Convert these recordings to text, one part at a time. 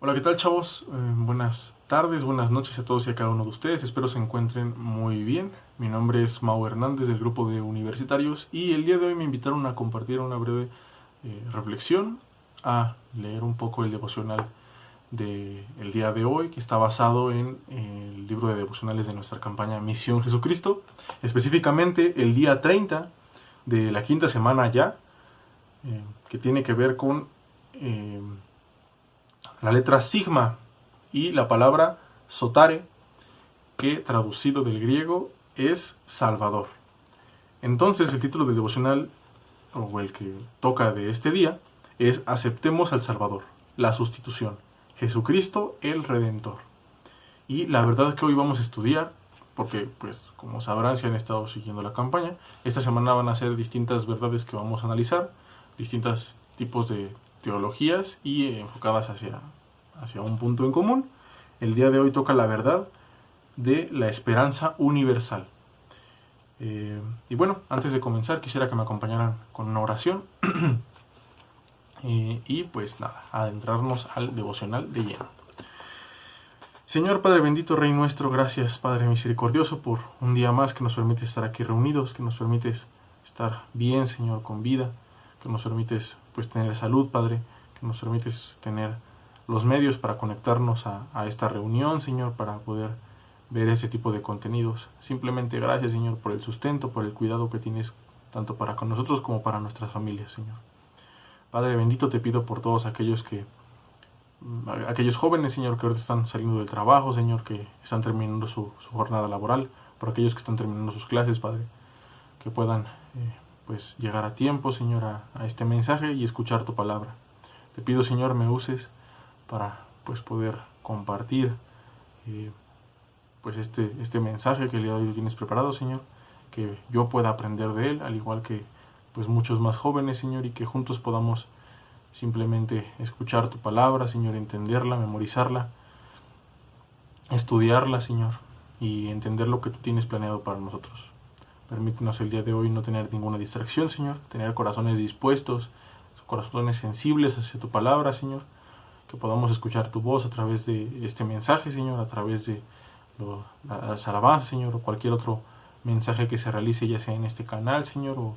Hola, ¿qué tal, chavos? Buenas tardes, buenas noches a todos y a cada uno de ustedes. Espero se encuentren muy bien. Mi nombre es Mau Hernández del grupo de universitarios y el día de hoy me invitaron a compartir una breve reflexión, a leer un poco el devocional del día de hoy, que está basado en el libro de devocionales de nuestra campaña Misión Jesucristo, específicamente el día 30 de la quinta semana ya, que tiene que ver con la letra sigma y la palabra sotare, que traducido del griego es Salvador. Entonces el título del devocional, o el que toca de este día, es Aceptemos al Salvador, la sustitución, Jesucristo el Redentor. Y la verdad es que hoy vamos a estudiar, porque pues como sabrán si han estado siguiendo la campaña, esta semana van a ser distintas verdades que vamos a analizar, distintos tipos de teologías y enfocadas hacia un punto en común. El día de hoy toca la verdad de la esperanza universal. Y bueno, antes de comenzar quisiera que me acompañaran con una oración y pues nada, adentrarnos al devocional de lleno. Señor Padre bendito, Rey nuestro, gracias Padre misericordioso por un día más que nos permite estar aquí reunidos, que nos permites estar bien, Señor, con vida, que nos permites pues tener salud, Padre, que nos permites tener los medios para conectarnos a esta reunión, Señor, para poder ver ese tipo de contenidos. Simplemente gracias, Señor, por el sustento, por el cuidado que tienes tanto para con nosotros como para nuestras familias, Señor. Padre bendito, te pido por todos aquellos jóvenes, Señor, que ahorita están saliendo del trabajo, Señor, que están terminando su jornada laboral, por aquellos que están terminando sus clases, Padre, que puedan pues llegar a tiempo, Señor, a este mensaje y escuchar tu palabra. Te pido, Señor, me uses para pues poder compartir pues este mensaje que el día de hoy tienes preparado, Señor, que yo pueda aprender de él, al igual que pues muchos más jóvenes, Señor, y que juntos podamos simplemente escuchar tu palabra, Señor, entenderla, memorizarla, estudiarla, Señor, y entender lo que tú tienes planeado para nosotros. Permítenos el día de hoy no tener ninguna distracción, Señor, tener corazones dispuestos, corazones sensibles hacia tu palabra, Señor, que podamos escuchar tu voz a través de este mensaje, Señor, a través de las alabanzas, Señor, o cualquier otro mensaje que se realice, ya sea en este canal, Señor, o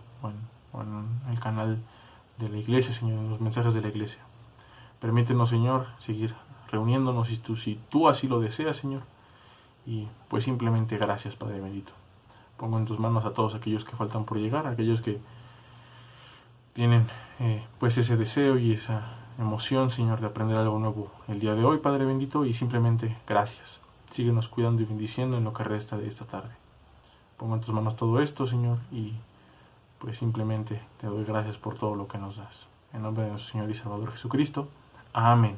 en el canal de la iglesia, Señor, en los mensajes de la iglesia. Permítenos, Señor, seguir reuniéndonos si tú así lo deseas, Señor. Y pues simplemente gracias, Padre bendito. Pongo en tus manos a todos aquellos que faltan por llegar, aquellos que tienen pues ese deseo y esa emoción, Señor, de aprender algo nuevo el día de hoy, Padre bendito, y simplemente gracias. Síguenos cuidando y bendiciendo en lo que resta de esta tarde. Pongo en tus manos todo esto, Señor, y pues simplemente te doy gracias por todo lo que nos das. En nombre de nuestro Señor y Salvador Jesucristo. Amén.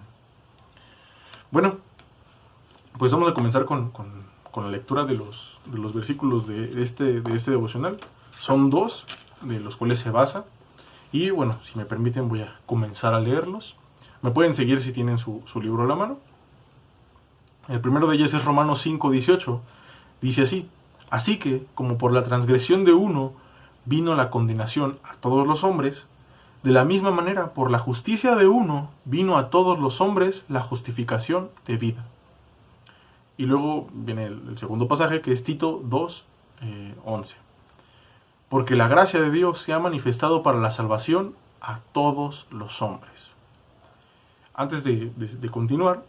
Bueno, pues vamos a comenzar con la lectura de los versículos de este devocional. Son dos de los cuales se basa. Y bueno, si me permiten voy a comenzar a leerlos. Me pueden seguir si tienen su libro a la mano. El primero de ellos es Romanos 5:18. Dice así: así que, como por la transgresión de uno vino la condenación a todos los hombres, de la misma manera, por la justicia de uno, vino a todos los hombres la justificación de vida. Y luego viene el segundo pasaje, que es Tito 2:11. Porque la gracia de Dios se ha manifestado para la salvación a todos los hombres. Antes de continuar,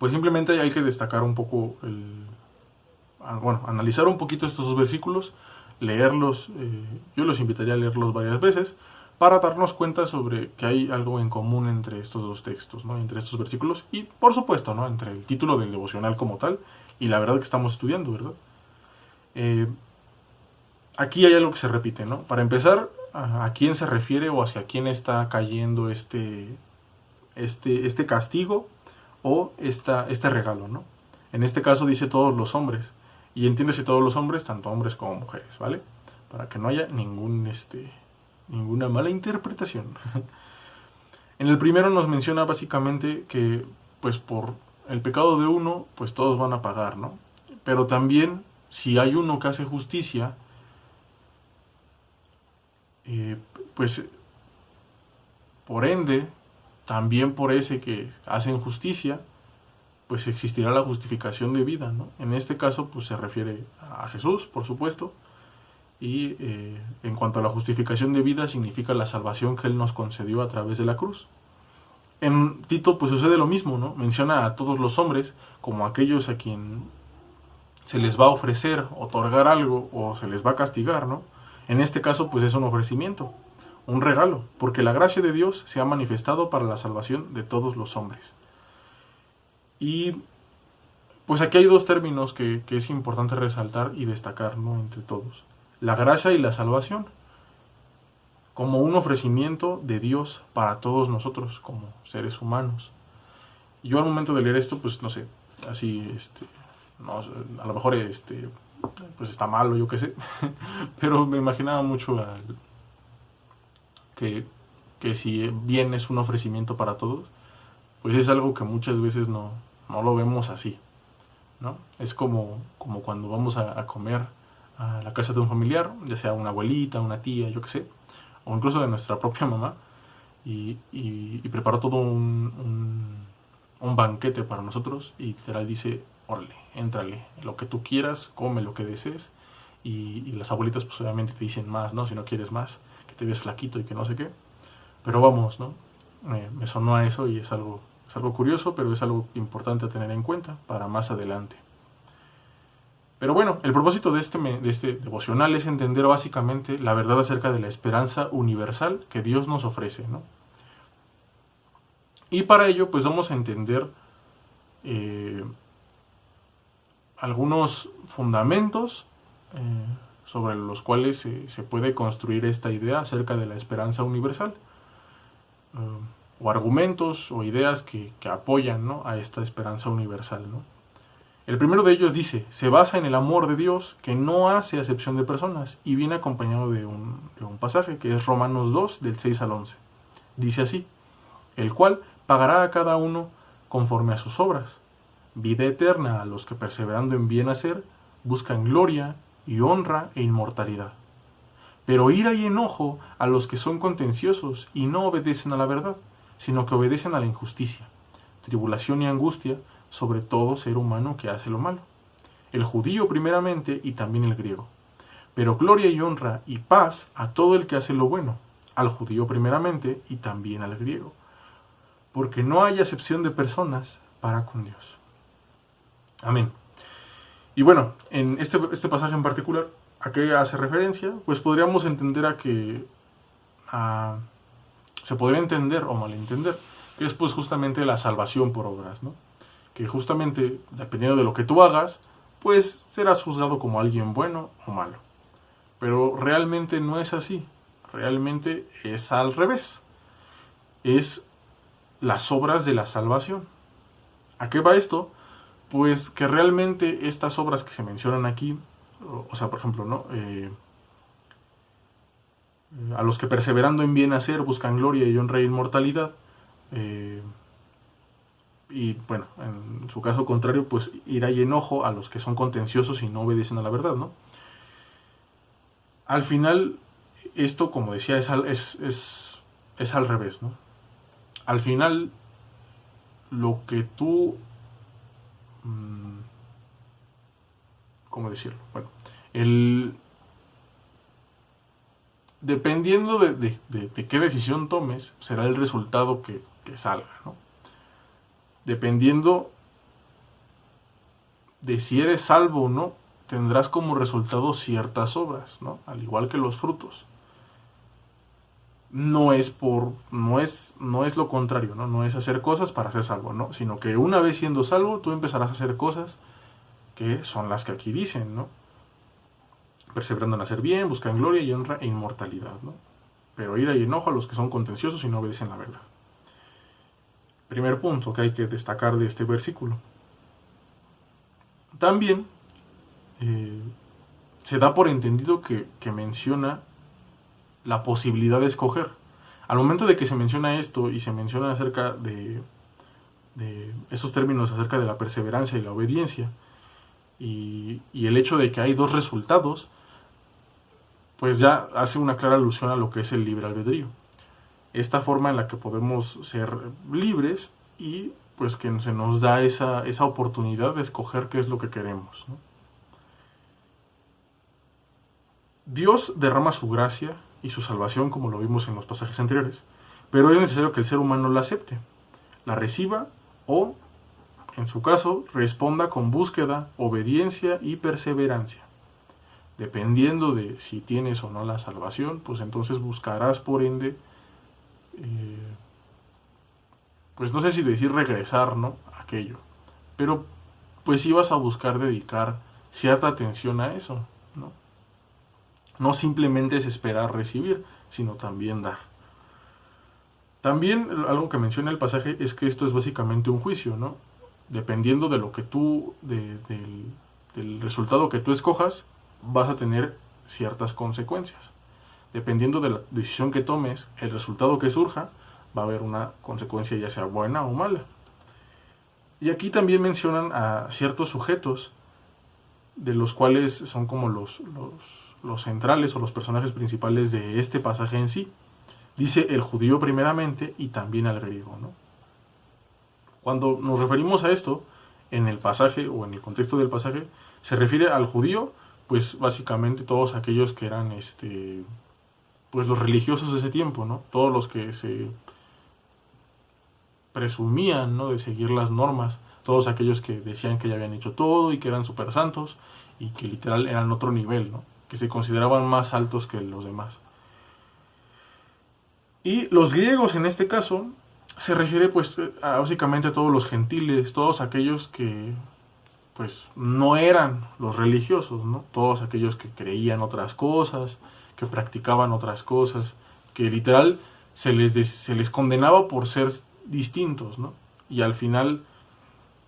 pues simplemente hay que destacar un poco, analizar un poquito estos dos versículos, leerlos, yo los invitaría a leerlos varias veces, para darnos cuenta sobre que hay algo en común entre estos dos textos, ¿no? Entre estos versículos y, por supuesto, ¿no? Entre el título del devocional como tal y la verdad que estamos estudiando, ¿verdad? Aquí hay algo que se repite, ¿no? Para empezar, ¿a quién se refiere o hacia quién está cayendo este castigo o este regalo, ¿no? En este caso dice todos los hombres, y entiéndese todos los hombres, tanto hombres como mujeres, ¿vale? Para que no haya ninguna mala interpretación. En el primero nos menciona básicamente que pues por el pecado de uno, pues todos van a pagar, ¿no? Pero también, si hay uno que hace justicia, pues por ende también por ese que hacen justicia, pues existirá la justificación de vida, ¿no? En este caso, pues se refiere a Jesús, por supuesto, y en cuanto a la justificación de vida, significa la salvación que Él nos concedió a través de la cruz. En Tito, pues sucede lo mismo, ¿no? Menciona a todos los hombres como aquellos a quien se les va a ofrecer, otorgar algo, o se les va a castigar, ¿no? En este caso, pues es un ofrecimiento, un regalo, porque la gracia de Dios se ha manifestado para la salvación de todos los hombres. Y pues aquí hay dos términos que es importante resaltar y destacar, ¿no? Entre todos. La gracia y la salvación, como un ofrecimiento de Dios para todos nosotros, como seres humanos. Yo al momento de leer esto, pues no sé, así, no, a lo mejor pues está malo, yo qué sé, pero me imaginaba mucho que si bien es un ofrecimiento para todos, pues es algo que muchas veces no lo vemos así, ¿no? Es como cuando vamos a comer a la casa de un familiar, ya sea una abuelita, una tía, yo qué sé, o incluso de nuestra propia mamá, y preparó todo un banquete para nosotros, y literal dice, órale, éntrale, lo que tú quieras, come lo que desees, y las abuelitas pues obviamente te dicen más, ¿no? Si no quieres más, que te ves flaquito y que no sé qué, pero vamos, ¿no? Me sonó a eso y es algo curioso, pero es algo importante a tener en cuenta para más adelante. Pero bueno, el propósito de este devocional es entender básicamente la verdad acerca de la esperanza universal que Dios nos ofrece, ¿no? Y para ello, pues vamos a entender algunos fundamentos sobre los cuales se puede construir esta idea acerca de la esperanza universal, o argumentos o ideas que apoyan, ¿no? A esta esperanza universal, ¿no? El primero de ellos dice, se basa en el amor de Dios que no hace acepción de personas, y viene acompañado de un pasaje que es Romanos 2, del 6 al 11. Dice así, el cual pagará a cada uno conforme a sus obras, vida eterna a los que perseverando en bien hacer, buscan gloria y honra e inmortalidad. Pero ira y enojo a los que son contenciosos y no obedecen a la verdad, sino que obedecen a la injusticia, tribulación y angustia sobre todo ser humano que hace lo malo, el judío primeramente y también el griego. Pero gloria y honra y paz a todo el que hace lo bueno, al judío primeramente y también al griego, porque no hay acepción de personas para con Dios. Amén. Y bueno, en este pasaje en particular, ¿a qué hace referencia? Pues podríamos entender se podría entender o malentender que es pues justamente la salvación por obras, ¿no? Que justamente, dependiendo de lo que tú hagas, pues serás juzgado como alguien bueno o malo. Pero realmente no es así. Realmente es al revés. Es las obras de la salvación. ¿A qué va esto? Pues que realmente estas obras que se mencionan aquí, o sea, por ejemplo, ¿no? A los que perseverando en bien hacer buscan gloria y honra e inmortalidad, y bueno, en su caso contrario, pues ira y enojo a los que son contenciosos y no obedecen a la verdad, ¿no? Al final, esto, como decía, es al revés, ¿no? Al final, lo que tú... ¿cómo decirlo? Bueno, dependiendo de qué decisión tomes, será el resultado que salga, ¿no? Dependiendo de si eres salvo o no, tendrás como resultado ciertas obras, ¿no? Al igual que los frutos. No es lo contrario, ¿no? No es hacer cosas para ser salvo, ¿no? Sino que una vez siendo salvo, tú empezarás a hacer cosas que son las que aquí dicen, ¿no? Perseverando en hacer bien, buscan gloria y honra e inmortalidad, ¿no? Pero ira y enojo a los que son contenciosos y no obedecen la verdad. Primer punto que hay que destacar de este versículo. También se da por entendido que menciona la posibilidad de escoger. Al momento de que se menciona esto y se menciona acerca de esos términos acerca de la perseverancia y la obediencia, y el hecho de que hay dos resultados, pues ya hace una clara alusión a lo que es el libre albedrío. esta forma en la que podemos ser libres y pues que se nos da esa oportunidad de escoger qué es lo que queremos, ¿no? Dios derrama su gracia y su salvación, como lo vimos en los pasajes anteriores, pero es necesario que el ser humano la acepte, la reciba o, en su caso, responda con búsqueda, obediencia y perseverancia. Dependiendo de si tienes o no la salvación, pues entonces buscarás, por ende, pues no sé si decir regresar, ¿no? Aquello. Pero pues sí vas a buscar dedicar cierta atención a eso, ¿no? No simplemente es esperar recibir, sino también dar. También algo que menciona el pasaje es que esto es básicamente un juicio, ¿no? Dependiendo de lo que tú, del resultado que tú escojas, vas a tener ciertas consecuencias. Dependiendo de la decisión que tomes, el resultado que surja, va a haber una consecuencia ya sea buena o mala. Y aquí también mencionan a ciertos sujetos, de los cuales son como los centrales o los personajes principales de este pasaje en sí. Dice el judío primeramente y también al griego, ¿no? Cuando nos referimos a esto, en el pasaje o en el contexto del pasaje, se refiere al judío, pues básicamente todos aquellos que eran pues los religiosos de ese tiempo, ¿no? Todos los que se presumían, ¿no?, de seguir las normas, todos aquellos que decían que ya habían hecho todo y que eran súper santos y que literal eran otro nivel, ¿no?, que se consideraban más altos que los demás. Y los griegos en este caso se refiere pues básicamente a todos los gentiles, todos aquellos que pues no eran los religiosos, ¿no? Todos aquellos que creían otras cosas, que practicaban otras cosas, que literal se les condenaba por ser distintos, ¿no? Y al final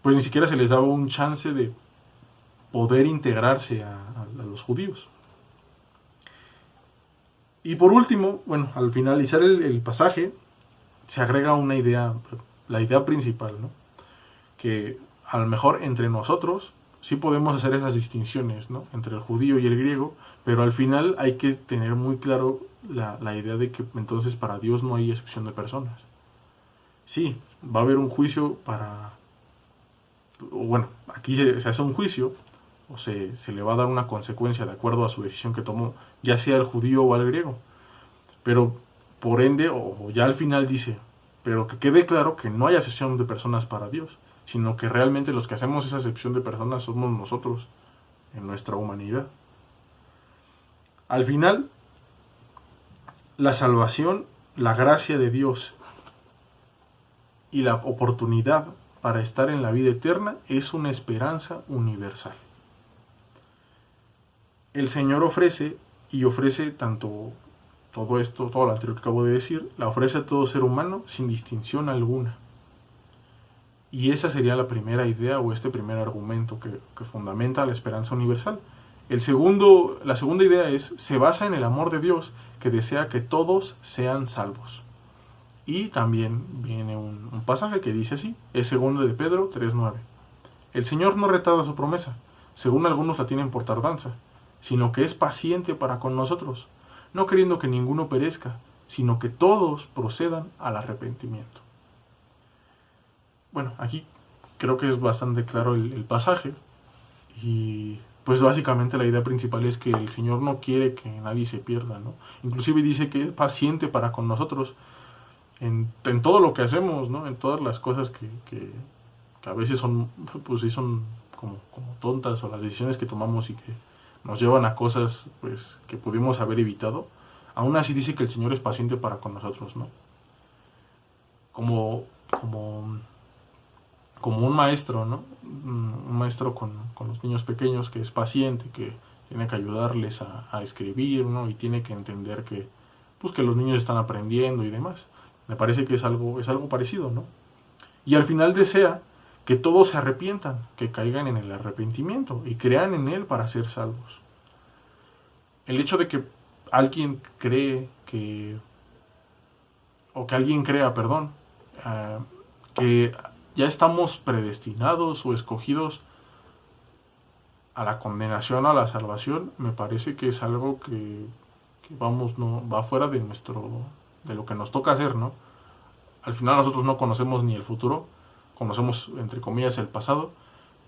pues ni siquiera se les daba un chance de poder integrarse a los judíos. Y por último, bueno, al finalizar el pasaje se agrega una idea, la idea principal, ¿no? Que a lo mejor entre nosotros sí podemos hacer esas distinciones, ¿no?, entre el judío y el griego, pero al final hay que tener muy claro la idea de que entonces para Dios no hay excepción de personas. Sí, va a haber un juicio bueno, aquí se hace un juicio, o se le va a dar una consecuencia de acuerdo a su decisión que tomó, ya sea el judío o el griego. Pero por ende, o ya al final dice, pero que quede claro que no hay excepción de personas para Dios, sino que realmente los que hacemos esa excepción de personas somos nosotros, en nuestra humanidad. Al final, la salvación, la gracia de Dios y la oportunidad para estar en la vida eterna es una esperanza universal. El Señor ofrece, y ofrece tanto todo esto, todo lo anterior que acabo de decir, la ofrece a todo ser humano sin distinción alguna. Y esa sería la primera idea o este primer argumento que fundamenta la esperanza universal. La segunda idea se basa en el amor de Dios que desea que todos sean salvos. Y también viene un pasaje que dice así, es 2 de Pedro 3:9. El Señor no retarda su promesa, según algunos la tienen por tardanza, sino que es paciente para con nosotros, no queriendo que ninguno perezca, sino que todos procedan al arrepentimiento. Bueno, aquí creo que es bastante claro el pasaje, y pues básicamente la idea principal es que el Señor no quiere que nadie se pierda, ¿no? Inclusive dice que es paciente para con nosotros en todo lo que hacemos, ¿no? En todas las cosas que a veces son, pues sí son como tontas, o las decisiones que tomamos y que nos llevan a cosas pues que pudimos haber evitado. Aún así dice que el Señor es paciente para con nosotros, ¿no? Como un maestro, ¿no? Un maestro con los niños pequeños que es paciente, que tiene que ayudarles a escribir, ¿no? Y tiene que entender que los niños están aprendiendo y demás. Me parece que es algo parecido, ¿no? Y al final desea que todos se arrepientan, que caigan en el arrepentimiento y crean en Él para ser salvos. El hecho de que alguien cree que alguien crea, que ya estamos predestinados o escogidos a la condenación, a la salvación, me parece que es algo que no va fuera de de lo que nos toca hacer, ¿no? Al final nosotros no conocemos ni el futuro, conocemos, entre comillas, el pasado,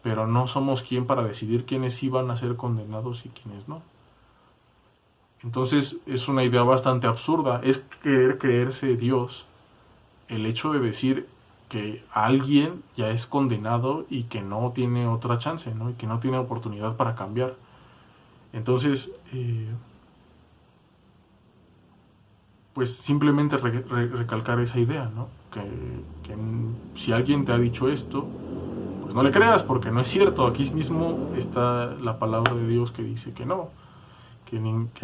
pero no somos quien para decidir quiénes sí van a ser condenados y quiénes no. Entonces es una idea bastante absurda, es querer creerse Dios el hecho de decir que alguien ya es condenado y que no tiene otra chance, ¿no? Y que no tiene oportunidad para cambiar. Entonces, pues simplemente recalcar esa idea, ¿no? Que si alguien te ha dicho esto, pues no le creas porque no es cierto. Aquí mismo está la palabra de Dios que dice que no, que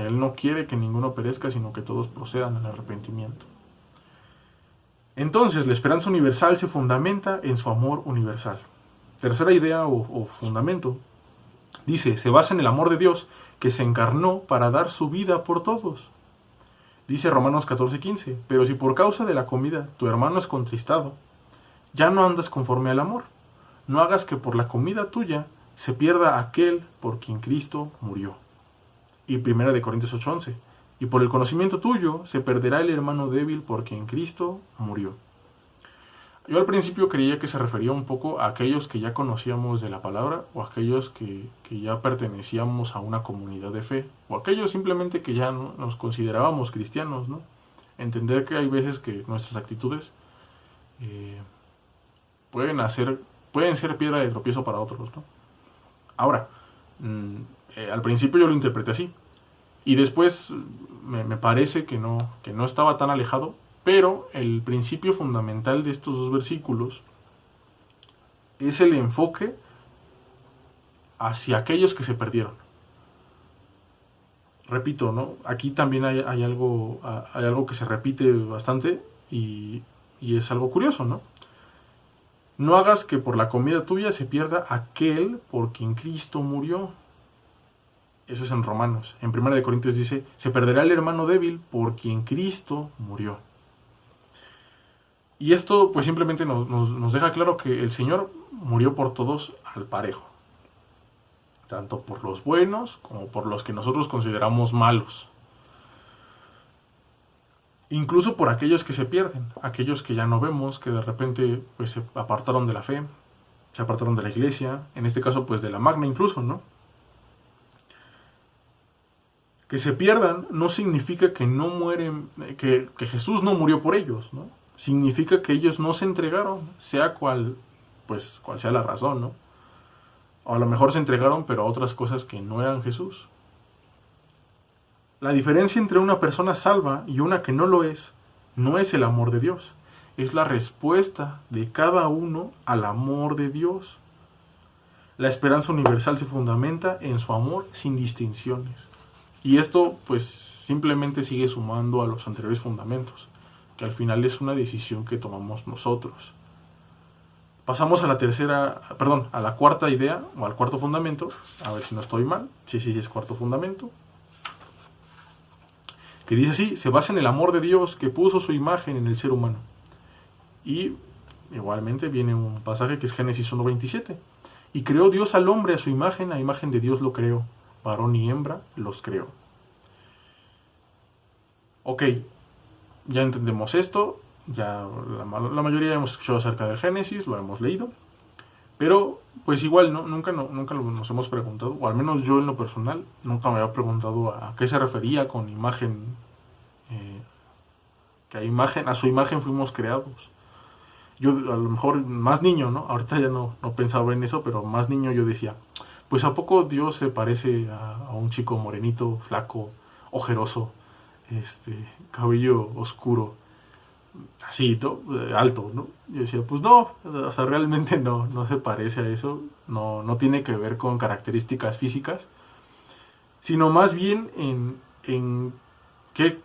Él no quiere que ninguno perezca, sino que todos procedan al arrepentimiento. Entonces, la esperanza universal se fundamenta en su amor universal. Tercera idea o fundamento, dice, se basa en el amor de Dios que se encarnó para dar su vida por todos. Dice Romanos 14:15, pero si por causa de la comida tu hermano es contristado, ya no andas conforme al amor. No hagas que por la comida tuya se pierda aquel por quien Cristo murió. Y 1 Corintios 8:11, y por el conocimiento tuyo se perderá el hermano débil por quien Cristo murió. Yo al principio creía que se refería un poco a aquellos que ya conocíamos de la palabra o a aquellos que ya pertenecíamos a una comunidad de fe o aquellos simplemente que ya no nos considerábamos cristianos, ¿no? Entender que hay veces que nuestras actitudes pueden ser piedra de tropiezo para otros, ¿no? Ahora, al principio yo lo interpreté así y después me parece que no estaba tan alejado. Pero el principio fundamental de estos dos versículos es el enfoque hacia aquellos que se perdieron. Repito, ¿no? Aquí también hay algo que se repite bastante y es algo curioso, ¿no? No hagas que por la comida tuya se pierda aquel por quien Cristo murió. Eso es en Romanos. En 1 Corintios dice, se perderá el hermano débil por quien Cristo murió. Y esto pues simplemente nos deja claro que el Señor murió por todos al parejo. Tanto por los buenos como por los que nosotros consideramos malos. Incluso por aquellos que se pierden, aquellos que ya no vemos, que de repente pues se apartaron de la fe, se apartaron de la iglesia, en este caso pues de la Magna incluso, ¿no? Que se pierdan no significa que no mueren, que Jesús no murió por ellos, ¿no? Significa que ellos no se entregaron, sea cual sea la razón, ¿no? O a lo mejor se entregaron, pero a otras cosas que no eran Jesús. La diferencia entre una persona salva y una que no lo es, no es el amor de Dios, es la respuesta de cada uno al amor de Dios. La esperanza universal se fundamenta en su amor sin distinciones. Y esto, pues, simplemente sigue sumando a los anteriores fundamentos, que al final es una decisión que tomamos nosotros. Pasamos a la cuarta idea, o al cuarto fundamento, a ver si no estoy mal, sí, es cuarto fundamento, que dice así, se basa en el amor de Dios que puso su imagen en el ser humano. Y igualmente viene un pasaje que es Génesis 1:27, y creó Dios al hombre a su imagen, a imagen de Dios lo creó, varón y hembra los creó. Ok, ya entendemos esto, ya la mayoría hemos escuchado acerca del Génesis, lo hemos leído, pero pues igual nunca nos hemos preguntado, o al menos yo en lo personal, nunca me había preguntado a qué se refería con imagen, que a su imagen fuimos creados. Yo a lo mejor más niño, ¿no? Ahorita ya no pensaba en eso, pero más niño yo decía, pues ¿a poco Dios se parece a un chico morenito, flaco, ojeroso, cabello oscuro, así, ¿no? Alto, ¿no? Yo decía, pues no, o sea, realmente no se parece a eso, no tiene que ver con características físicas, sino más bien en qué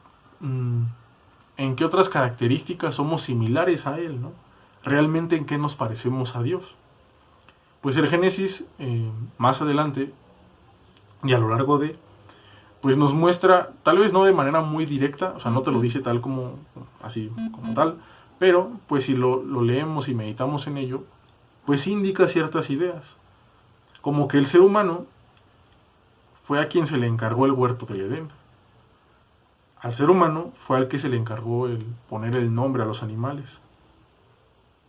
otras características somos similares a Él, ¿no? Realmente en qué nos parecemos a Dios. Pues el Génesis, más adelante, y a lo largo pues nos muestra, tal vez no de manera muy directa, o sea, no te lo dice tal como tal, pero pues si lo leemos y meditamos en ello, pues indica ciertas ideas, como que el ser humano fue a quien se le encargó el huerto del Edén. al ser humano fue al que se le encargó el poner el nombre a los animales.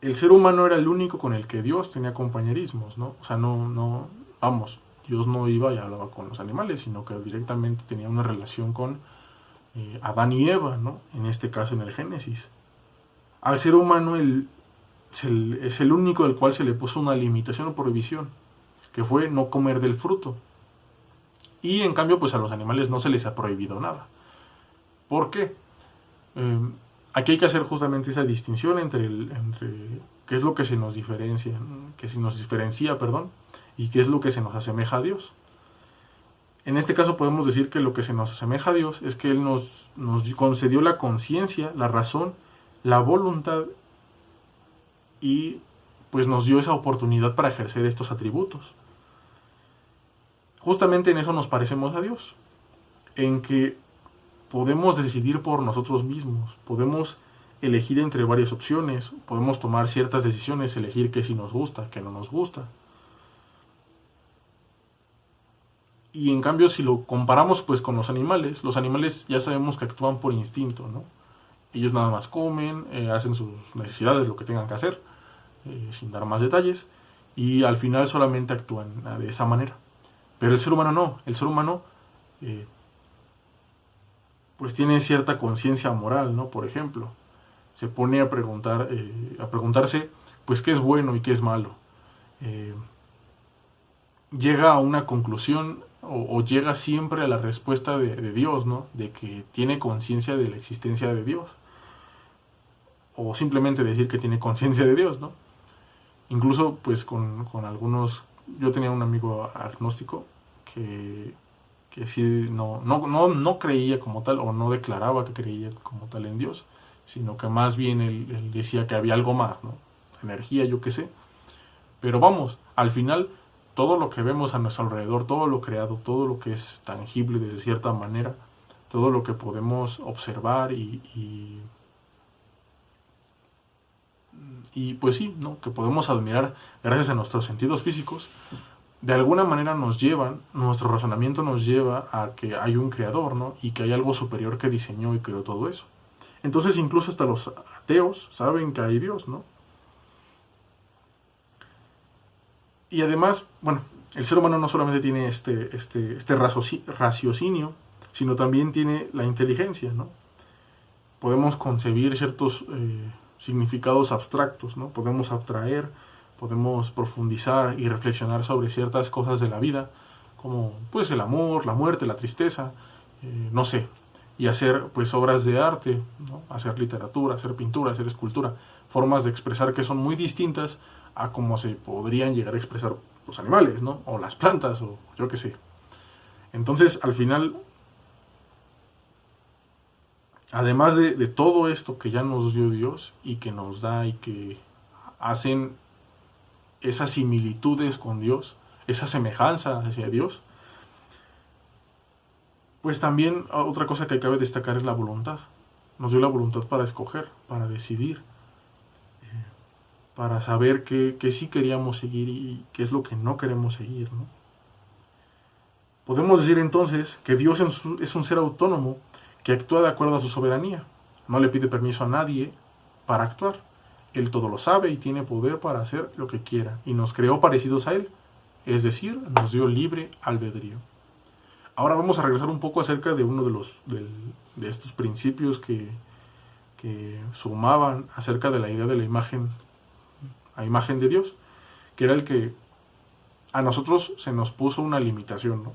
El ser humano era el único con el que Dios tenía compañerismos, ¿no? O sea, vamos, Dios no iba y hablaba con los animales, sino que directamente tenía una relación con Adán y Eva, ¿no? En este caso en el Génesis. Al ser humano es el único del cual se le puso una limitación o prohibición, que fue no comer del fruto. Y en cambio, pues a los animales no se les ha prohibido nada. ¿Por qué? Aquí hay que hacer justamente esa distinción entre qué es lo que se nos diferencia, y qué es lo que se nos asemeja a Dios. En este caso podemos decir que lo que se nos asemeja a Dios es que Él nos concedió la conciencia, la razón, la voluntad y pues nos dio esa oportunidad para ejercer estos atributos. Justamente en eso nos parecemos a Dios, en que podemos decidir por nosotros mismos, podemos elegir entre varias opciones, podemos tomar ciertas decisiones, elegir qué sí nos gusta, qué no nos gusta. Y en cambio, si lo comparamos pues con los animales ya sabemos que actúan por instinto, ¿no? Ellos nada más comen, hacen sus necesidades, lo que tengan que hacer, sin dar más detalles, y al final solamente actúan de esa manera. Pero el ser humano no, el ser humano pues tiene cierta conciencia moral, ¿no? Por ejemplo, se pone a preguntarse pues qué es bueno y qué es malo. Llega a una conclusión o llega siempre a la respuesta de Dios, ¿no? De que tiene conciencia de la existencia de Dios. O simplemente decir que tiene conciencia de Dios, ¿no? Incluso pues con algunos... Yo tenía un amigo agnóstico que sí no creía como tal, o no declaraba que creía como tal en Dios, sino que más bien él decía que había algo más, ¿no? Energía, yo qué sé. Pero vamos, al final, todo lo que vemos a nuestro alrededor, todo lo creado, todo lo que es tangible de cierta manera, todo lo que podemos observar y pues sí, ¿no? Que podemos admirar gracias a nuestros sentidos físicos, de alguna manera nuestro razonamiento nos lleva a que hay un creador, ¿no? Y que hay algo superior que diseñó y creó todo eso. Entonces incluso hasta los ateos saben que hay Dios, ¿no? Y además, bueno, el ser humano no solamente tiene este raciocinio, sino también tiene la inteligencia, ¿no? Podemos concebir ciertos significados abstractos, ¿no? Podemos abstraer, podemos profundizar y reflexionar sobre ciertas cosas de la vida, como pues el amor, la muerte, la tristeza, no sé, y hacer pues obras de arte, ¿no? Hacer literatura, hacer pintura, hacer escultura, formas de expresar que son muy distintas a cómo se podrían llegar a expresar los animales, ¿no? O las plantas, o yo qué sé. Entonces, al final, además de todo esto que ya nos dio Dios y que nos da y que hacen esas similitudes con Dios, esa semejanza hacia Dios, pues también otra cosa que cabe destacar es la voluntad. Nos dio la voluntad para escoger, para decidir, para saber qué sí queríamos seguir y qué es lo que no queremos seguir, ¿no? Podemos decir entonces que Dios es un ser autónomo que actúa de acuerdo a su soberanía. No le pide permiso a nadie para actuar. Él todo lo sabe y tiene poder para hacer lo que quiera. Y nos creó parecidos a Él. Es decir, nos dio libre albedrío. Ahora vamos a regresar un poco acerca de uno de estos principios que sumaban acerca de la idea de la imagen, a imagen de Dios, que era el que a nosotros se nos puso una limitación, ¿no?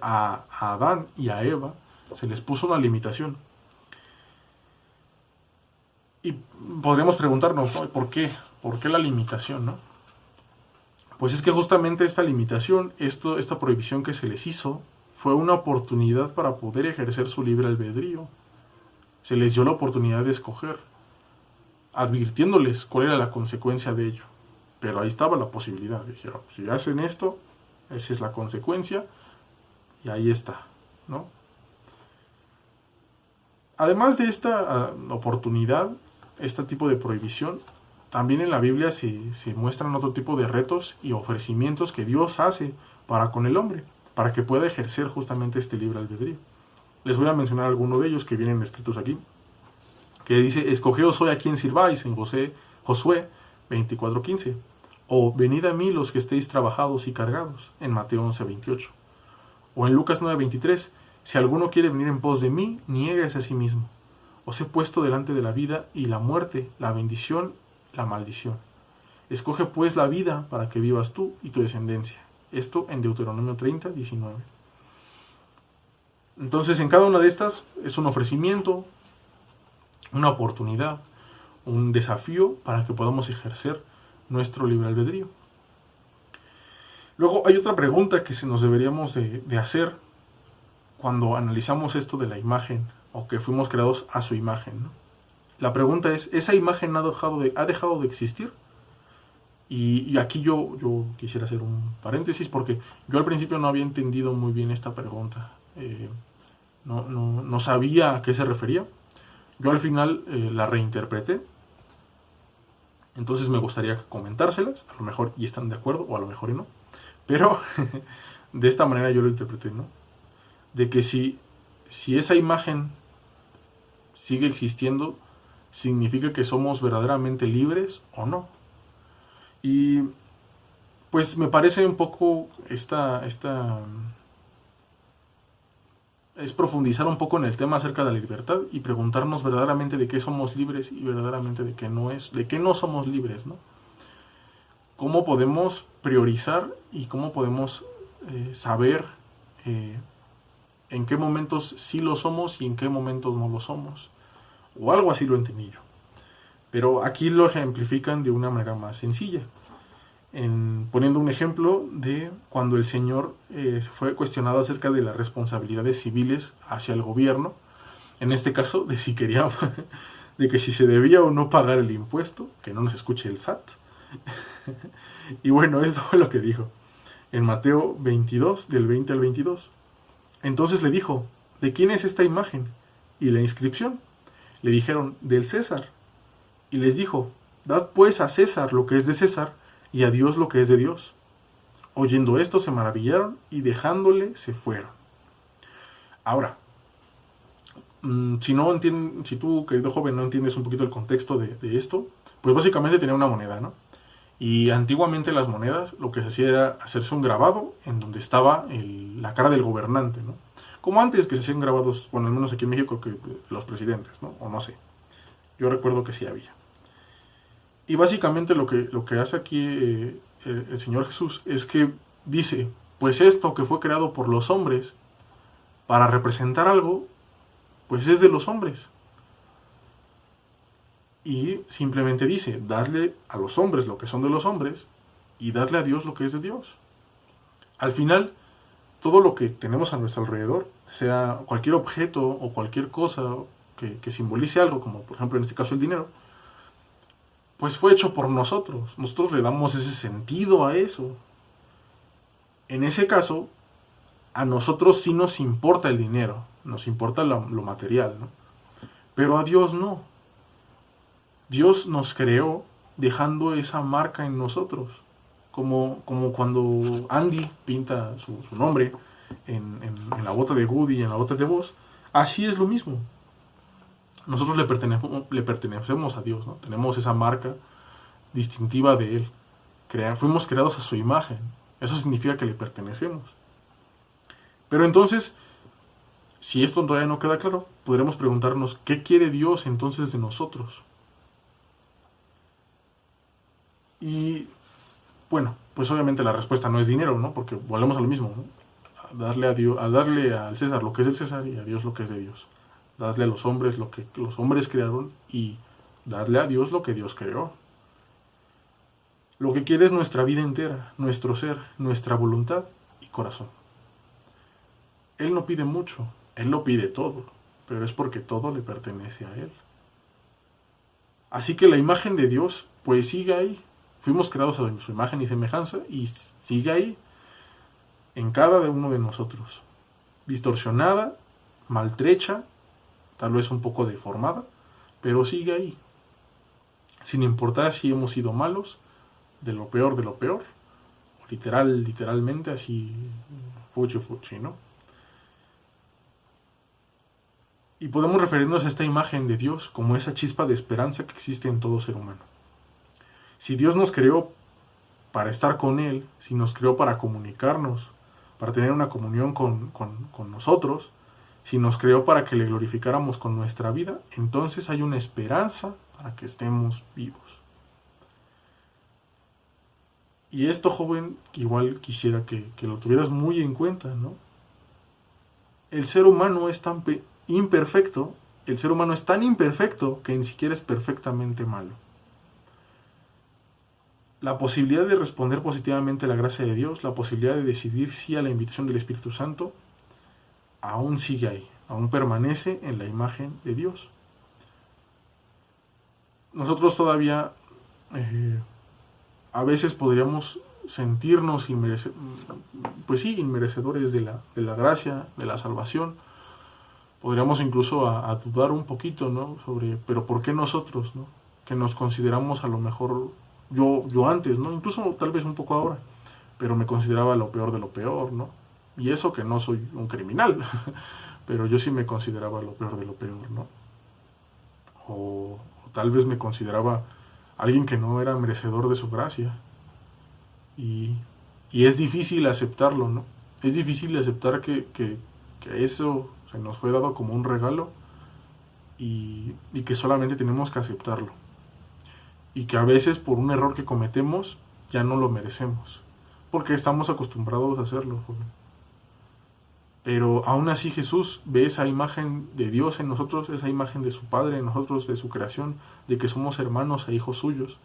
A Adán y a Eva se les puso una limitación. Y podríamos preguntarnos, ¿no? ¿Por qué? ¿Por qué la limitación, no? Pues es que justamente esta limitación, esta prohibición que se les hizo, fue una oportunidad para poder ejercer su libre albedrío. Se les dio la oportunidad de escoger, advirtiéndoles cuál era la consecuencia de ello. Pero ahí estaba la posibilidad. Dijeron, si hacen esto, esa es la consecuencia, y ahí está, ¿no? Además de esta oportunidad, este tipo de prohibición, también en la Biblia se muestran otro tipo de retos y ofrecimientos que Dios hace para con el hombre, para que pueda ejercer justamente este libre albedrío. Les voy a mencionar algunos de ellos que vienen escritos aquí, que dice: escogeos hoy a quien sirváis, en Josué 24:15, o venid a mí los que estéis trabajados y cargados, en Mateo 11:28, o en Lucas 9:23, si alguno quiere venir en pos de mí, niéguese a sí mismo. Os he puesto delante de la vida y la muerte, la bendición, la maldición. Escoge pues la vida para que vivas tú y tu descendencia. Esto en Deuteronomio 30:19. Entonces, en cada una de estas es un ofrecimiento, una oportunidad, un desafío para que podamos ejercer nuestro libre albedrío. Luego hay otra pregunta que nos deberíamos de hacer cuando analizamos esto de la imagen, o que fuimos creados a su imagen, ¿no? La pregunta es: ¿esa imagen ha dejado de existir? Y aquí yo quisiera hacer un paréntesis, porque yo al principio no había entendido muy bien esta pregunta. No sabía a qué se refería. Yo al final la reinterpreté. Entonces me gustaría comentárselas, a lo mejor y están de acuerdo, o a lo mejor y no. Pero de esta manera yo lo interpreté, ¿no? De que si esa imagen sigue existiendo, significa que somos verdaderamente libres o no. Y pues me parece un poco es profundizar un poco en el tema acerca de la libertad y preguntarnos verdaderamente de qué somos libres y verdaderamente de qué no somos libres, ¿no? ¿Cómo podemos priorizar y cómo podemos saber en qué momentos sí lo somos y en qué momentos no lo somos? O algo así lo entendí yo. Pero aquí lo ejemplifican de una manera más sencilla, poniendo un ejemplo de cuando el Señor fue cuestionado acerca de las responsabilidades civiles hacia el gobierno, en este caso de si quería, de que si se debía o no pagar el impuesto, que no nos escuche el SAT. Y bueno, esto fue lo que dijo en Mateo 22, del 20 al 22. Entonces le dijo: ¿de quién es esta imagen y la inscripción? Le dijeron: del César. Y les dijo: dad pues a César lo que es de César, y a Dios lo que es de Dios. Oyendo esto se maravillaron y dejándole se fueron. Ahora, si tú, querido joven, no entiendes un poquito el contexto de esto, pues básicamente tenía una moneda, ¿no? Y antiguamente las monedas lo que se hacía era hacerse un grabado en donde estaba la cara del gobernante, ¿no? Como antes que se hacían grabados, bueno, al menos aquí en México, que los presidentes, ¿no? O no sé. Yo recuerdo que sí había. Y básicamente lo que hace aquí el Señor Jesús es que dice: pues esto que fue creado por los hombres para representar algo, pues es de los hombres. Y simplemente dice: dadle a los hombres lo que son de los hombres y dadle a Dios lo que es de Dios. Al final, todo lo que tenemos a nuestro alrededor, sea cualquier objeto o cualquier cosa que simbolice algo, como por ejemplo en este caso el dinero, pues fue hecho por nosotros. Nosotros le damos ese sentido a eso. En ese caso, a nosotros sí nos importa el dinero, nos importa lo material, ¿no? Pero a Dios no. Dios nos creó dejando esa marca en nosotros. Como cuando Andy pinta su nombre en la bota de Woody y en la bota de Buzz, así es lo mismo. Nosotros le pertenecemos a Dios, ¿no? Tenemos esa marca distintiva de Él. Fuimos creados a su imagen. Eso significa que le pertenecemos. Pero entonces, si esto todavía no queda claro, podremos preguntarnos: ¿qué quiere Dios entonces de nosotros? Y bueno, pues obviamente la respuesta no es dinero, ¿no? Porque volvemos a lo mismo, ¿no? A darle al César lo que es del César y a Dios lo que es de Dios. Darle a los hombres lo que los hombres crearon y darle a Dios lo que Dios creó. Lo que quiere es nuestra vida entera, nuestro ser, nuestra voluntad y corazón. Él no pide mucho, Él lo pide todo, pero es porque todo le pertenece a Él. Así que la imagen de Dios, pues sigue ahí. Fuimos creados a su imagen y semejanza y sigue ahí, en cada uno de nosotros. Distorsionada, maltrecha, tal vez un poco deformada, pero sigue ahí. Sin importar si hemos sido malos, de lo peor, literalmente así, fuchi, ¿no? Y podemos referirnos a esta imagen de Dios como esa chispa de esperanza que existe en todo ser humano. Si Dios nos creó para estar con Él, si nos creó para comunicarnos, para tener una comunión con nosotros, si nos creó para que le glorificáramos con nuestra vida, entonces hay una esperanza para que estemos vivos. Y esto, joven, igual quisiera que lo tuvieras muy en cuenta, ¿no? El ser humano es tan imperfecto, el ser humano es tan imperfecto que ni siquiera es perfectamente malo. La posibilidad de responder positivamente a la gracia de Dios, la posibilidad de decidir sí a la invitación del Espíritu Santo, aún sigue ahí, aún permanece en la imagen de Dios. Nosotros todavía a veces podríamos sentirnos inmerecedores de la gracia, de la salvación. Podríamos incluso a dudar un poquito, ¿no? Sobre, pero ¿por qué nosotros, ¿no? Que nos consideramos a lo mejor, yo antes, ¿no? Incluso tal vez un poco ahora, pero me consideraba lo peor de lo peor, ¿no? Y eso que no soy un criminal, pero yo sí me consideraba lo peor de lo peor, ¿no? O tal vez me consideraba alguien que no era merecedor de su gracia. Y es difícil aceptarlo, ¿no? Es difícil aceptar que eso se nos fue dado como un regalo y que solamente tenemos que aceptarlo. Y que a veces por un error que cometemos ya no lo merecemos. Porque estamos acostumbrados a hacerlo, joven. Pero aún así Jesús ve esa imagen de Dios en nosotros, esa imagen de su Padre en nosotros, de su creación, de que somos hermanos e hijos suyos.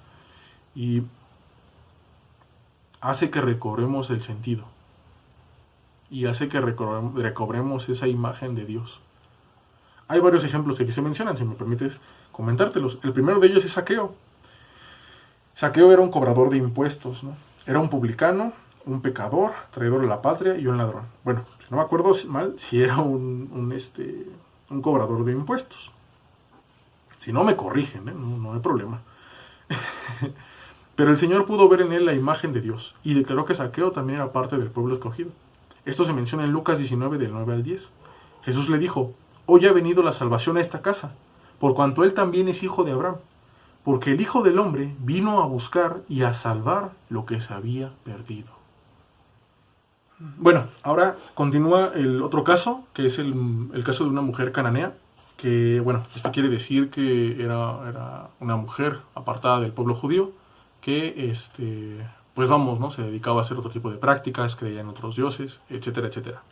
Y hace que recobremos el sentido. Y hace que recobremos esa imagen de Dios. Hay varios ejemplos que aquí se mencionan, si me permites comentártelos. El primero de ellos es Zaqueo. Zaqueo era un cobrador de impuestos, ¿no? Era un publicano, un pecador, traidor a la patria y un ladrón. Bueno, no me acuerdo mal si era un cobrador de impuestos. Si no, me corrigen, ¿eh? No hay problema. Pero el Señor pudo ver en él la imagen de Dios y declaró que Zaqueo también era parte del pueblo escogido. Esto se menciona en Lucas 19, del 9 al 10. Jesús le dijo: hoy ha venido la salvación a esta casa, por cuanto él también es hijo de Abraham, porque el Hijo del Hombre vino a buscar y a salvar lo que se había perdido. Bueno, ahora continúa el otro caso, que es el caso de una mujer cananea, que, bueno, esto quiere decir que era una mujer apartada del pueblo judío, que, pues vamos, ¿no? Se dedicaba a hacer otro tipo de prácticas, creía en otros dioses, etcétera, etcétera.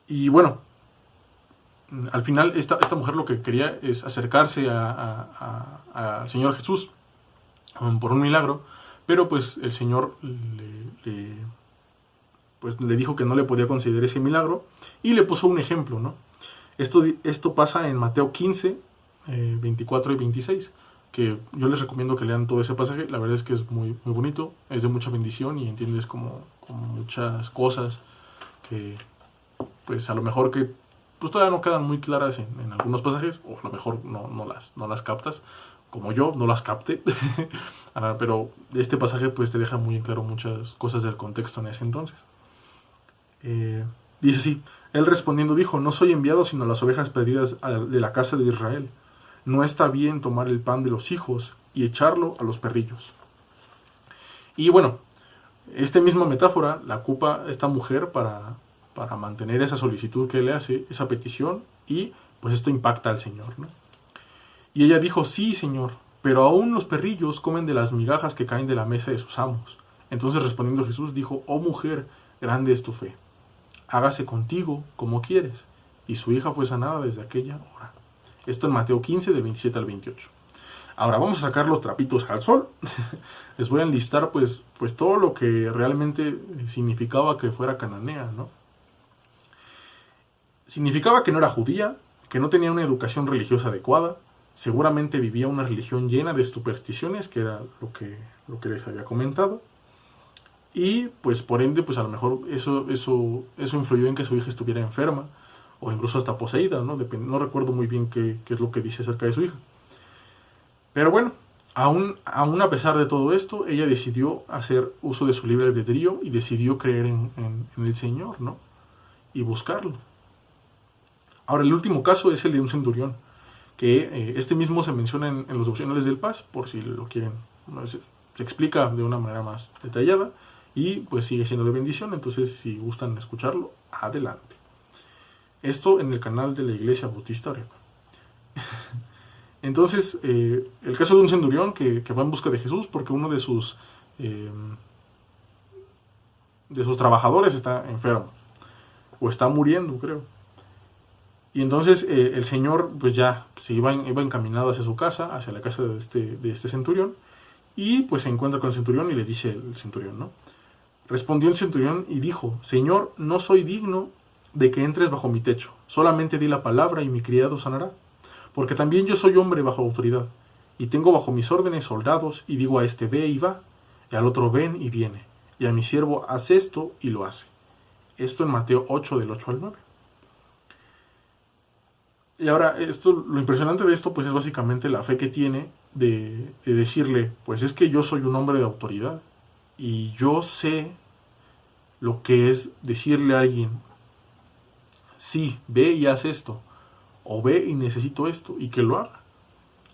Y bueno, al final esta mujer lo que quería es acercarse al Señor Jesús por un milagro, pero pues el Señor le dijo que no le podía conceder ese milagro y le puso un ejemplo, ¿no? Esto pasa en Mateo 15, 24 y 26, que yo les recomiendo que lean todo ese pasaje. La verdad es que es muy, muy bonito, es de mucha bendición y entiendes como muchas cosas que pues a lo mejor que pues todavía no quedan muy claras en algunos pasajes, o a lo mejor no las captas, como yo no las capté. Pero este pasaje pues te deja muy en claro muchas cosas del contexto en ese entonces. Dice así: él respondiendo dijo: no soy enviado sino a las ovejas perdidas de la casa de Israel. No está bien tomar el pan de los hijos y echarlo a los perrillos. Y bueno, esta misma metáfora la ocupa esta mujer para mantener esa solicitud que le hace, esa petición, y pues esto impacta al Señor, ¿no? Y ella dijo: sí, Señor, pero aún los perrillos comen de las migajas que caen de la mesa de sus amos. Entonces respondiendo Jesús dijo: oh mujer, grande es tu fe, hágase contigo como quieres. Y su hija fue sanada desde aquella hora. Esto en Mateo 15, del 27 al 28. Ahora vamos a sacar los trapitos al sol. Les voy a enlistar pues todo lo que realmente significaba que fuera cananea, ¿no? Significaba que no era judía, que no tenía una educación religiosa adecuada, seguramente vivía una religión llena de supersticiones, que era lo que les había comentado, y pues por ende pues a lo mejor eso influyó en que su hija estuviera enferma, o incluso hasta poseída, ¿no? No recuerdo muy bien qué es lo que dice acerca de su hija. Pero bueno, aún a pesar de todo esto, ella decidió hacer uso de su libre albedrío y decidió creer en el Señor, ¿no? Y buscarlo. Ahora, el último caso es el de un centurión, que este mismo se menciona en los devocionales del Paz, por si lo quieren, se explica de una manera más detallada y pues sigue siendo de bendición, entonces si gustan escucharlo, adelante. Esto en el canal de la Iglesia Bautista Arepa. Entonces, el caso de un centurión que va en busca de Jesús porque uno de sus trabajadores está enfermo o está muriendo, creo. Y entonces el Señor pues ya se iba encaminado hacia su casa, hacia la casa de este centurión, y pues se encuentra con el centurión y le dice el centurión, ¿no? Respondió el centurión y dijo: Señor, no soy digno de que entres bajo mi techo, solamente di la palabra y mi criado sanará, porque también yo soy hombre bajo autoridad, y tengo bajo mis órdenes soldados, y digo a este ve y va, y al otro ven y viene, y a mi siervo haz esto y lo hace. Esto en Mateo 8 del 8 al 9. Y ahora, lo impresionante de esto pues es básicamente la fe que tiene de decirle, pues es que yo soy un hombre de autoridad y yo sé lo que es decirle a alguien, sí, ve y haz esto, o ve y necesito esto, y que lo haga.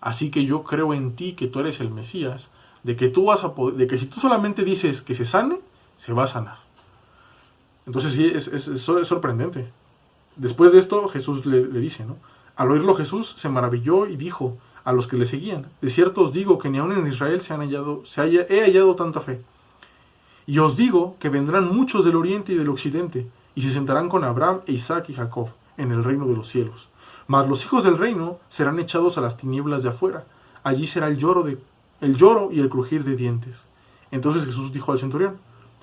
Así que yo creo en ti, que tú eres el Mesías, de que tú vas a poder, de que si tú solamente dices que se sane, se va a sanar. Entonces sí, es sorprendente. Después de esto, Jesús le dice, ¿no? Al oírlo Jesús se maravilló y dijo a los que le seguían: de cierto os digo que ni aun en Israel he hallado tanta fe. Y os digo que vendrán muchos del oriente y del occidente, y se sentarán con Abraham e Isaac y Jacob en el reino de los cielos. Mas los hijos del reino serán echados a las tinieblas de afuera. Allí será el lloro y el crujir de dientes. Entonces Jesús dijo al centurión: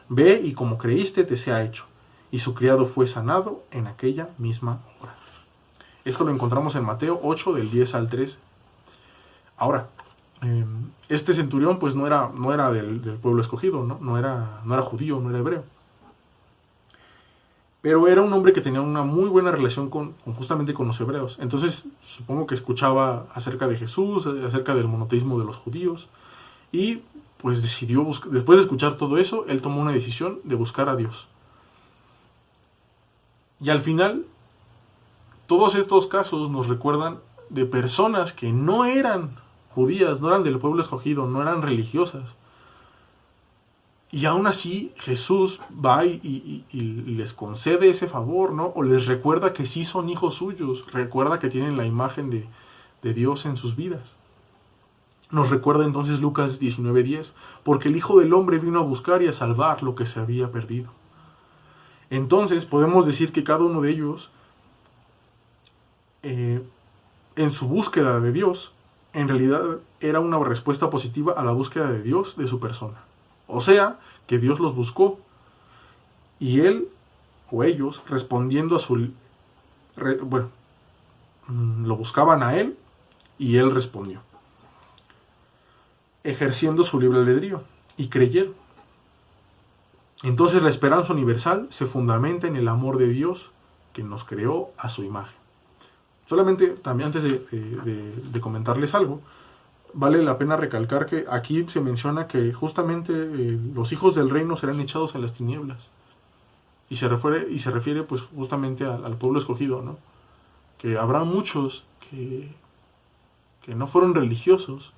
ve y como creíste te sea hecho. Y su criado fue sanado en aquella misma hora. Esto lo encontramos en Mateo 8 del 10 al 13. Ahora, este centurión pues no era del pueblo escogido, no era judío, no era hebreo. Pero era un hombre que tenía una muy buena relación justamente con los hebreos. Entonces supongo que escuchaba acerca de Jesús, acerca del monoteísmo de los judíos. Y pues decidió, después de escuchar todo eso, él tomó una decisión de buscar a Dios. Y al final, todos estos casos nos recuerdan de personas que no eran judías, no eran del pueblo escogido, no eran religiosas. Y aún así Jesús va y les concede ese favor, ¿no? O les recuerda que sí son hijos suyos, recuerda que tienen la imagen de Dios en sus vidas. Nos recuerda entonces Lucas 19:10, porque el Hijo del Hombre vino a buscar y a salvar lo que se había perdido. Entonces podemos decir que cada uno de ellos, en su búsqueda de Dios, en realidad era una respuesta positiva a la búsqueda de Dios de su persona. O sea, que Dios los buscó y él o ellos respondiendo a su... lo buscaban a él y él respondió, ejerciendo su libre albedrío, y creyeron. Entonces la esperanza universal se fundamenta en el amor de Dios que nos creó a su imagen. Solamente también antes de comentarles algo, vale la pena recalcar que aquí se menciona que justamente los hijos del reino serán echados en las tinieblas. Y se refiere pues justamente al pueblo escogido, ¿no? Que habrá muchos que no fueron religiosos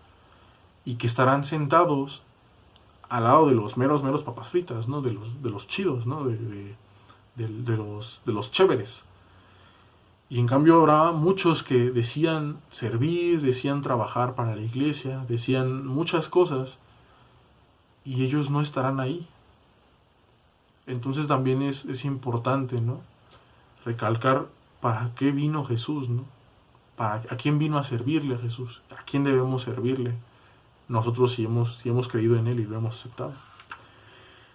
y que estarán sentados al lado de los meros papas fritas, ¿no? De los chidos, ¿no? De los chéveres. Y en cambio habrá muchos que decían servir, decían trabajar para la iglesia, decían muchas cosas, y ellos no estarán ahí. Entonces también es importante, ¿no? Recalcar para qué vino Jesús, ¿no? ¿A quién vino a servirle a Jesús? ¿A quién debemos servirle? Nosotros si hemos creído en Él y lo hemos aceptado.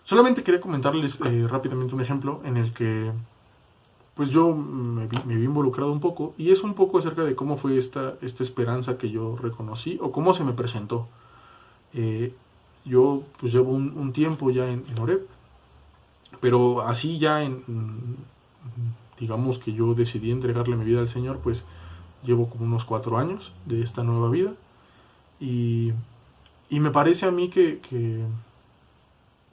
Solamente quería comentarles rápidamente un ejemplo en el que pues yo me vi involucrado un poco, y es un poco acerca de cómo fue esta esperanza que yo reconocí, o cómo se me presentó. Yo pues llevo un tiempo ya en Oreb, pero así ya digamos que yo decidí entregarle mi vida al Señor, pues llevo como unos 4 años de esta nueva vida, y me parece a mí que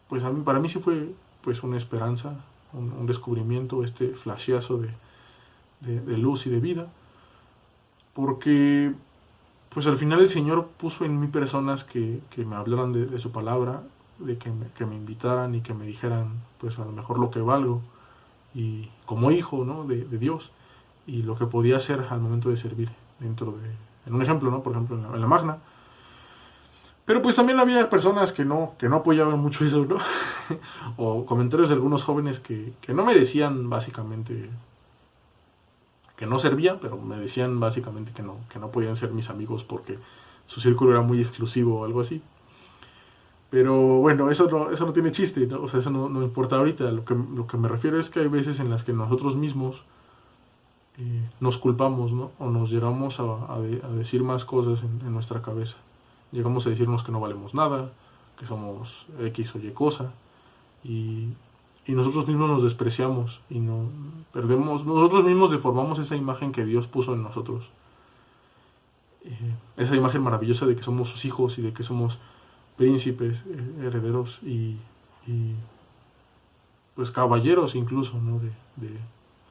pues para mí sí fue pues una esperanza, un descubrimiento, flasheazo de luz y de vida, porque pues al final el Señor puso en mí personas que me hablaran de su palabra, de que me invitaran y que me dijeran pues a lo mejor lo que valgo, y como hijo, ¿no?, de Dios, y lo que podía hacer al momento de servir en un ejemplo, ¿no?, por ejemplo en la Magna. Pero pues también había personas que no apoyaban mucho eso, ¿no? O comentarios de algunos jóvenes que no me decían básicamente que no servía, pero me decían básicamente que no podían ser mis amigos porque su círculo era muy exclusivo o algo así. Pero bueno, eso no tiene chiste, ¿no? O sea, eso no importa ahorita. Lo que me refiero es que hay veces en las que nosotros mismos nos culpamos, ¿no? O nos llegamos a decir más cosas en nuestra cabeza. Llegamos a decirnos que no valemos nada, que somos X o Y cosa, y nosotros mismos nos despreciamos y nosotros mismos deformamos esa imagen que Dios puso en nosotros. Esa imagen maravillosa de que somos sus hijos y de que somos príncipes, herederos y pues caballeros incluso, ¿no?,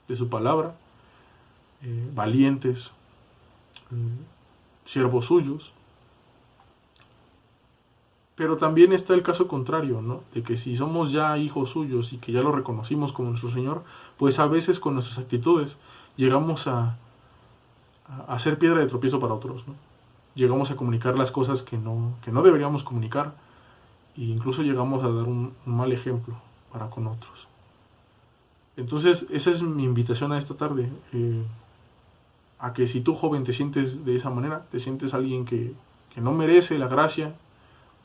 de su palabra, valientes, siervos suyos. Pero también está el caso contrario, ¿no?, de que si somos ya hijos suyos y que ya lo reconocimos como nuestro Señor, pues a veces con nuestras actitudes llegamos a ser piedra de tropiezo para otros, ¿no? Llegamos a comunicar las cosas que no deberíamos comunicar, e incluso llegamos a dar un mal ejemplo para con otros. Entonces, esa es mi invitación a esta tarde, a que si tú, joven, te sientes de esa manera, te sientes alguien que no merece la gracia,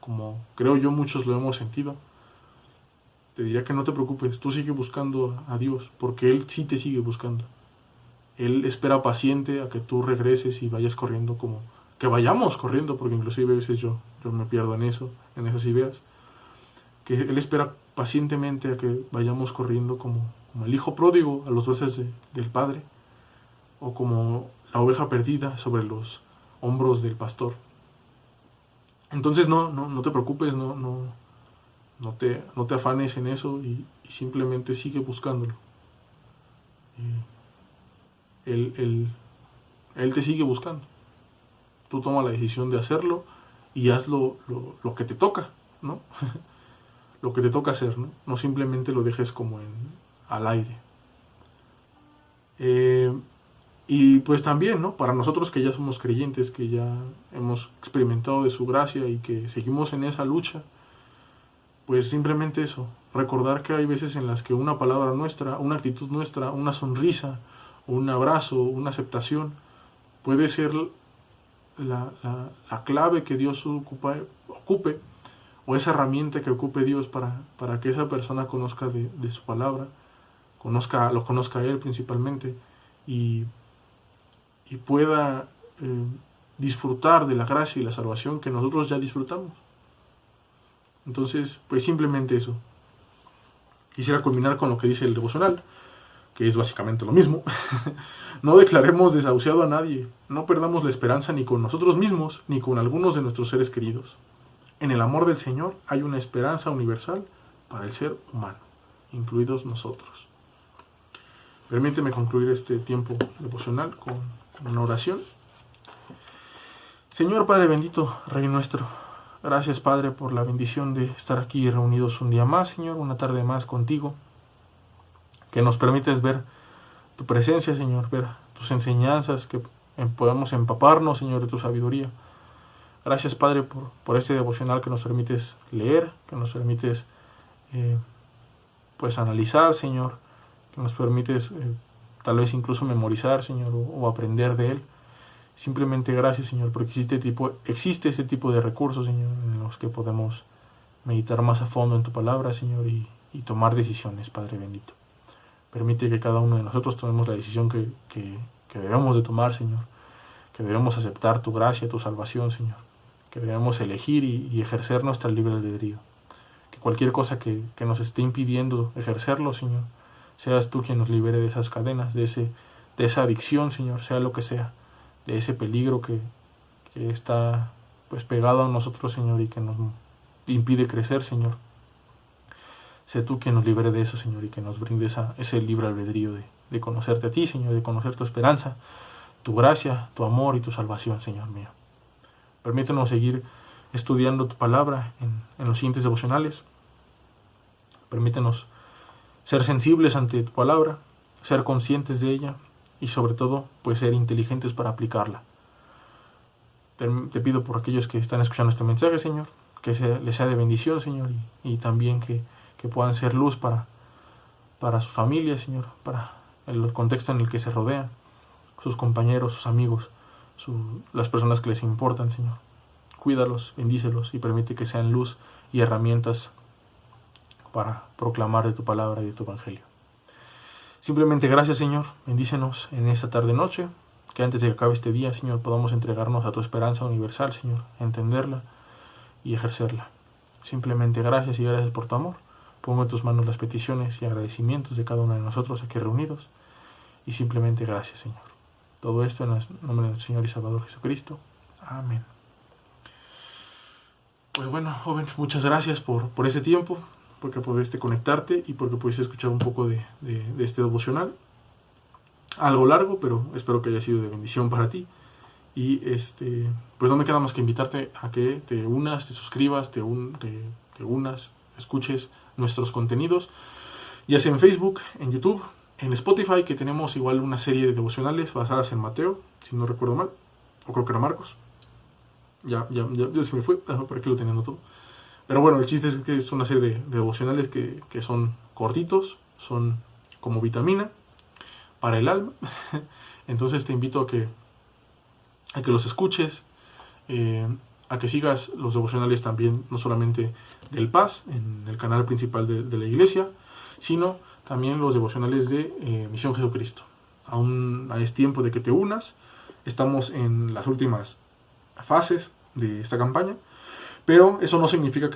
como creo yo muchos lo hemos sentido, te diría que no te preocupes, tú sigue buscando a Dios, porque Él sí te sigue buscando. Él espera paciente a que tú regreses y vayas corriendo, como que vayamos corriendo, porque inclusive a veces yo me pierdo en eso, en esas ideas, que Él espera pacientemente a que vayamos corriendo como el hijo pródigo a los brazos del Padre, o como la oveja perdida sobre los hombros del pastor. Entonces no te preocupes, no te afanes en eso, y simplemente sigue buscándolo. Él te sigue buscando. Tú toma la decisión de hacerlo y haz lo que te toca, ¿no? Lo que te toca hacer, ¿no? No simplemente lo dejes como al aire. Y pues también, ¿no?, para nosotros que ya somos creyentes, que ya hemos experimentado de su gracia y que seguimos en esa lucha, pues simplemente eso, recordar que hay veces en las que una palabra nuestra, una actitud nuestra, una sonrisa, un abrazo, una aceptación, puede ser la clave que Dios ocupe, o esa herramienta que ocupe Dios para que esa persona conozca de su palabra, lo conozca a Él principalmente, y pueda disfrutar de la gracia y la salvación que nosotros ya disfrutamos. Entonces, pues simplemente eso. Quisiera culminar con lo que dice el devocional, que es básicamente lo mismo. No declaremos desahuciado a nadie, no perdamos la esperanza ni con nosotros mismos, ni con algunos de nuestros seres queridos. En el amor del Señor hay una esperanza universal para el ser humano, incluidos nosotros. Permíteme concluir este tiempo devocional con una oración. Señor Padre bendito, Rey nuestro, gracias, Padre, por la bendición de estar aquí reunidos un día más, Señor, una tarde más contigo, que nos permites ver tu presencia, Señor, ver tus enseñanzas, que podamos empaparnos, Señor, de tu sabiduría. Gracias, Padre, por este devocional que nos permites leer, que nos permites pues analizar, Señor, que nos permites tal vez incluso memorizar, Señor, o aprender de él. Simplemente gracias, Señor, porque existe este tipo de recursos, Señor, en los que podemos meditar más a fondo en tu palabra, Señor, y tomar decisiones, Padre bendito. Permite que cada uno de nosotros tomemos la decisión que debemos de tomar, Señor, que debemos aceptar tu gracia, tu salvación, Señor, que debemos elegir y ejercer nuestra libre albedrío. Que cualquier cosa que nos esté impidiendo ejercerlo, Señor, seas tú quien nos libere de esas cadenas, de esa adicción, Señor, sea lo que sea, de ese peligro que está pues pegado a nosotros, Señor, y que nos impide crecer, Señor. Sé tú quien nos libere de eso, Señor, y que nos brinde ese libre albedrío de conocerte a ti, Señor, de conocer tu esperanza, tu gracia, tu amor y tu salvación, Señor mío. Permítenos seguir estudiando tu palabra en los siguientes devocionales. Permítenos ser sensibles ante tu palabra, ser conscientes de ella y sobre todo, pues ser inteligentes para aplicarla. Te pido por aquellos que están escuchando este mensaje, Señor, que les sea de bendición, Señor, y también que puedan ser luz para sus familias, Señor, para el contexto en el que se rodean, sus compañeros, sus amigos, las personas que les importan, Señor. Cuídalos, bendícelos y permite que sean luz y herramientas para proclamar de tu palabra y de tu evangelio. Simplemente gracias, Señor, bendícenos en esta tarde-noche, que antes de que acabe este día, Señor, podamos entregarnos a tu esperanza universal, Señor, entenderla y ejercerla. Simplemente gracias y gracias por tu amor. Pongo en tus manos las peticiones y agradecimientos de cada uno de nosotros aquí reunidos. Y simplemente gracias, Señor. Todo esto en el nombre del Señor y Salvador Jesucristo. Amén. Pues bueno, joven, muchas gracias por ese tiempo, porque pudiste conectarte y porque pudiste escuchar un poco de este devocional. Algo largo, pero espero que haya sido de bendición para ti. Y pues no me queda más que invitarte a que te unas, te suscribas, te unas, escuches nuestros contenidos, ya sea en Facebook, en YouTube, en Spotify, que tenemos igual una serie de devocionales basadas en Mateo, si no recuerdo mal, o creo que era Marcos. Ya se me fue, por aquí lo teniendo todo. Pero bueno, el chiste es que es una serie de devocionales que son cortitos, son como vitamina para el alma. Entonces te invito a que los escuches, a que sigas los devocionales también, no solamente del Paz, en el canal principal de la iglesia, sino también los devocionales de Misión Jesucristo. Aún es tiempo de que te unas. Estamos en las últimas fases de esta campaña, pero eso no significa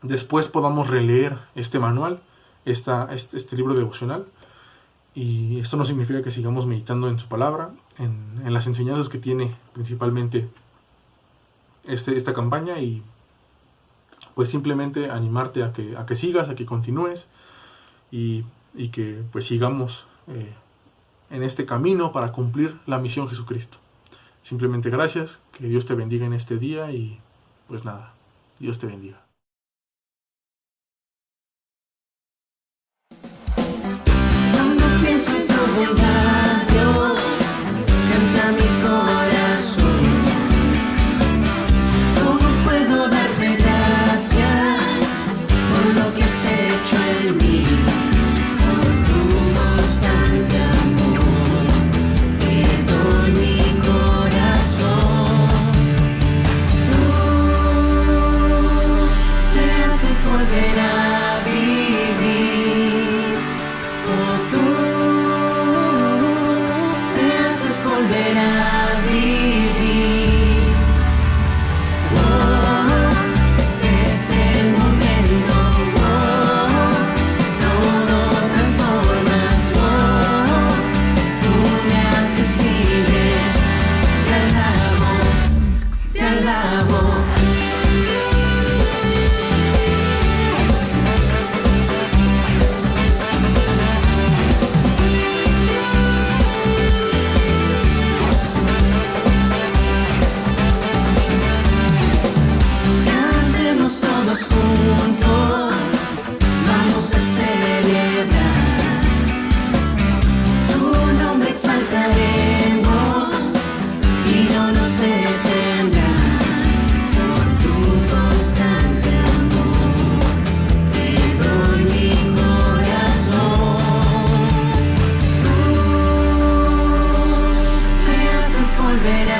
después podamos releer este manual, este libro devocional. Y esto no significa que sigamos meditando en su palabra, en las enseñanzas que tiene principalmente esta campaña, y pues simplemente animarte a que sigas, a que continúes y que pues sigamos en este camino para cumplir la misión Jesucristo. Simplemente gracias, que Dios te bendiga en este día y pues nada, Dios te bendiga. Pienso en tu bondad, Dios, canta mi corazón. ¿Cómo puedo darte gracias por lo que has hecho en mí? Por tu constante amor, te doy mi corazón. Tú me haces volver a vivir. Oh, tú volver a vivir. Oh, este es el momento. Oh, todo transformas. Oh, tú me haces libre. Te alabo, te alabo. Todos juntos vamos a celebrar, su nombre exaltaremos y no nos detendrá. Por tu constante amor te doy mi corazón. Tú me haces volver a